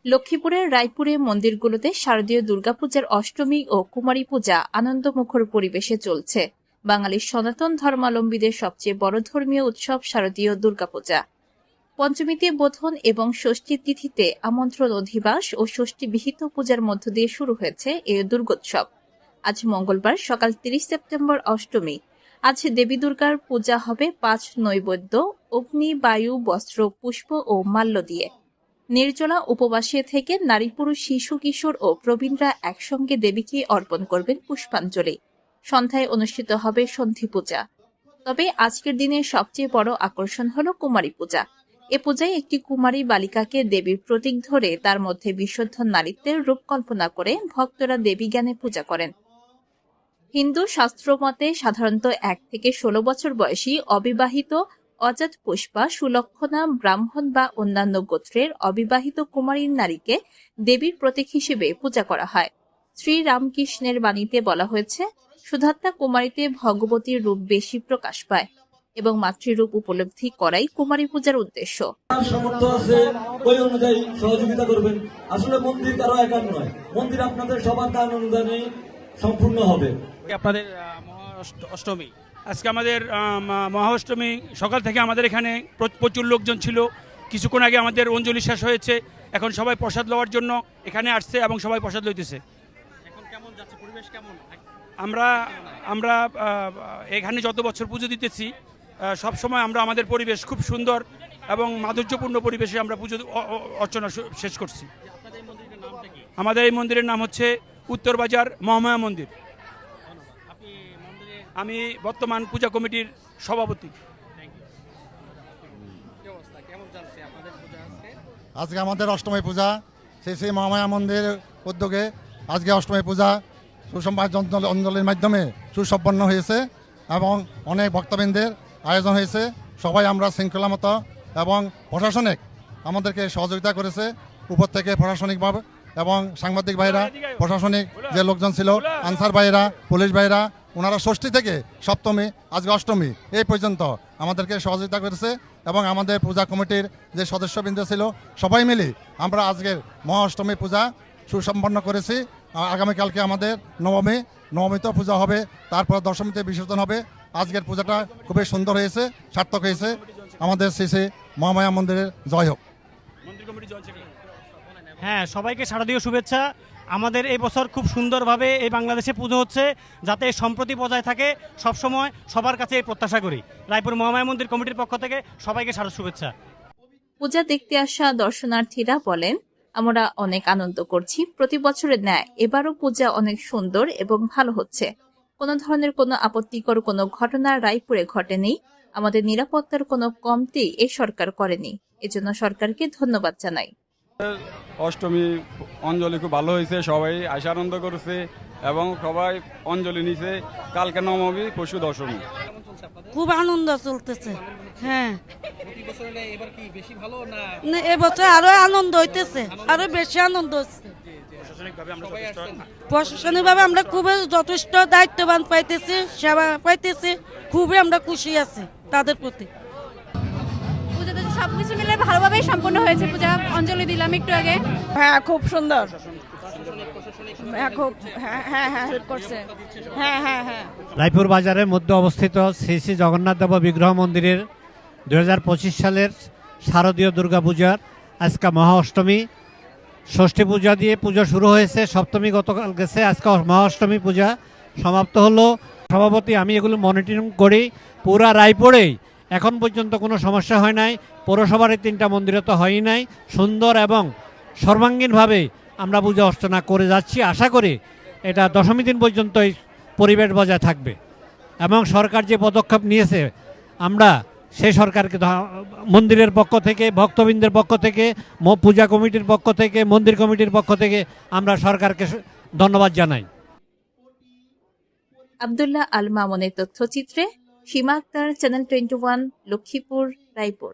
লক্ষ্মীপুরের রায়পুরে মন্দিরগুলোতে শারদীয় দুর্গাপূজার অষ্টমী ও কুমারী পূজা আনন্দমুখর পরিবেশে চলছে। বাঙালির সনাতন ধর্মাবলম্বীদের সবচেয়ে বড় ধর্মীয় উৎসব শারদীয় দুর্গাপূজা। পঞ্চমীতে বোধন এবং ষষ্ঠীর তিথিতে আমন্ত্রণ অধিবাস ও ষষ্ঠী বিহিত পূজার মধ্য দিয়ে শুরু হয়েছে এই দুর্গোৎসব। আজ মঙ্গলবার সকাল 30 সেপ্টেম্বর অষ্টমী। আজ দেবী দুর্গার পূজা হবে 5 নৈবেদ্য, অগ্নি, বায়ু, বস্ত্র, পুষ্প ও মাল্য দিয়ে। নির্জলা উপবাসে থেকে নারী, পুরুষ, শিশু, কিশোর ও প্রবীণরা একসঙ্গে দেবীকে অর্পণ করবেন পুষ্পাঞ্জলি। সন্ধ্যায় অনুষ্ঠিত হবে সন্ধি পূজা। তবে আজকের দিনের সবচেয়ে বড় আকর্ষণ হল কুমারী পূজা। এ পূজায় একটি কুমারী বালিকাকে দেবীর প্রতীক ধরে তার মধ্যে বিশুদ্ধ নারীত্বের রূপ কল্পনা করে ভক্তরা দেবী জ্ঞানে পূজা করেন। হিন্দু শাস্ত্রমতে সাধারণত 1 থেকে 16 বছর বয়সী অবিবাহিত অজাত পুষ্পা, সুলক্ষণা, ব্রাহ্মণ বা অন্যান্য গোত্রের অবিবাহিত কুমারী নারীকে দেবীর প্রতীক হিসেবে পূজা করা হয়। শ্রীরামকৃষ্ণের বাণীতে বলা হয়েছে, সুধাত্মা কুমারীতে ভগবতীর রূপ বেশি প্রকাশ পায় এবং মাতৃরূপ উপলব্ধি করাই কুমারী পূজার উদ্দেশ্য। সামর্থ্য আছে ওই অনুযায়ী সহযোগিতা করবেন। আসলে মন্দির কারো একার নয়, মন্দির আপনাদের সবার দান অনুদানে সম্পূর্ণ হবে। আপনাদের অষ্টমী আজকে আমাদের মহাষ্টমী সকাল থেকে আমাদের এখানে প্রচুর লোকজন ছিল। কিছুক্ষণ আগে আমাদের অঞ্জলি শেষ হয়েছে, এখন সবাই প্রসাদ লওয়ার জন্য এখানে আসছে এবং সবাই প্রসাদ লইতেছে। এখন কেমন যাচ্ছে, পরিবেশ কেমন? আমরা এখানে যত বছর পুজো দিতেছি সব সময় আমরা আমাদের পরিবেশ খুব সুন্দর এবং মাধুর্যপূর্ণ পরিবেশে আমরা পুজো অর্চনা শেষ করছি। আমাদের এই মন্দিরের নাম হচ্ছে উত্তরবাজার মহামায়া মন্দির। আমি বর্তমান পূজা কমিটির সভাপতি। আজকে আমাদের অষ্টমী পূজা, সেই মহামায়া মন্দির উদ্যোগে আজকে অষ্টমী পূজা সুসম্পাদ অঞ্জলির মাধ্যমে সুসম্পন্ন হয়েছে এবং অনেক ভক্তবৃন্দের আয়োজন হয়েছে। সবাই আমরা শৃঙ্খলা মতো এবং প্রশাসনিক আমাদেরকে সহযোগিতা করেছে উপর থেকে প্রশাসনিকভাবে, এবং সাংবাদিক ভাইরা, প্রশাসনিক যে লোকজন ছিল, আনসার ভাইরা, পুলিশ ভাইরা, ওনারা ষষ্ঠী থেকে সপ্তমী আজকে অষ্টমী এই পর্যন্ত আমাদেরকে সহযোগিতা করেছে এবং আমাদের পূজা কমিটির যে সদস্যবৃন্দ ছিল সবাই মিলে আমরা আজকের মহাষ্টমী পূজা সুসম্পন্ন করেছি। আগামীকালকে আমাদের নবমীতে পূজা হবে, তারপর দশমীতে বিসর্জন হবে। আজকের পূজাটা খুবই সুন্দর হয়েছে, সার্থক হয়েছে। আমাদের শ্রী মহামায়া মন্দিরের জয় হোক। হ্যাঁ, সবাইকে শারদীয় শুভেচ্ছা। আমাদের এই বছর খুব সুন্দরভাবে এই বাংলাদেশে পুজো হচ্ছে, যাতে সম্প্রতি বজায় থাকে সবসময় সবার কাছে এই প্রত্যাশা করি। রায়পুর মহামায়া মন্দির কমিটির পক্ষ থেকে সবাইকে শারদ শুভেচ্ছা। পূজা দেখতে আসা দর্শনার্থীরা বলেন, আমরা অনেক আনন্দ করছি। প্রতি বছরের ন্যায় এবারও পূজা অনেক সুন্দর এবং ভালো হচ্ছে। কোনো ধরনের কোনো আপত্তিকর কোনো ঘটনা রায়পুরে ঘটেনি। আমাদের নিরাপত্তার কোনো কমতি এ সরকার করেনি, এজন্য সরকারকে ধন্যবাদ জানাই। অষ্টমী অঞ্জলি খুব ভালো হয়েছে, সবাই আশা আনন্দ করেছে এবং সবাই অঞ্জলি নিছে। কালকে নবমী, পরশু দশমী। খুব আনন্দ চলতেছে। হ্যাঁ, না এবছর আরো আনন্দ হইতেছে, আরো বেশি আনন্দ হচ্ছে। প্রশাসনিকভাবে আমরা খুবই যথেষ্ট দায়িত্ববান পাইতেছি, সেবা পাইতেছি, খুবই আমরা খুশি আছি তাদের প্রতি। পূজাতে সবকিছু মিলে ভালোভাবেই সম্পন্ন হয়েছে। পূজা অঞ্জলি দিলাম একটু আগে। হ্যাঁ, খুব সুন্দর। হ্যাঁ, খুব হ্যাঁ হেল্প করছে। হ্যাঁ। রায়পুর বাজারের মধ্যে অবস্থিত শ্রী শ্রী জগন্নাথ দেব বিগ্রহ মন্দিরের 2025 সালের শারদীয় দুর্গাপূজার আজকে মহা অষ্টমী। ষষ্ঠী পূজা দিয়ে পুজো শুরু হয়েছে, সপ্তমী গতকাল গেছে, আজকে মহাষ্টমী পূজা সমাপ্ত হলো। সভাপতি আমি এগুলো মনিটরিং করি। পুরা রায়পুরেই এখন পর্যন্ত কোনো সমস্যা হয় নাই। পৌরসভার 3টা মন্দিরে তো হয়ই নাই। সুন্দর এবং সর্বাঙ্গীনভাবে আমরা পূজা অর্চনা করে যাচ্ছি। আশা করি এটা দশমী দিন পর্যন্তই পরিবেশ বজায় থাকবে এবং সরকার যে পদক্ষেপ নিয়েছে, আমরা সেই সরকারকে মন্দিরের পক্ষ থেকে, ভক্তবৃন্দের পক্ষ থেকে, পূজা কমিটির পক্ষ থেকে, মন্দির কমিটির পক্ষ থেকে আমরা সরকারকে ধন্যবাদ জানাই। আব্দুল্লাহ আল মামুনের তথ্যচিত্রে সীমা আক্তার, চ্যানেল 21, লক্ষ্মীপুর, রায়পুর।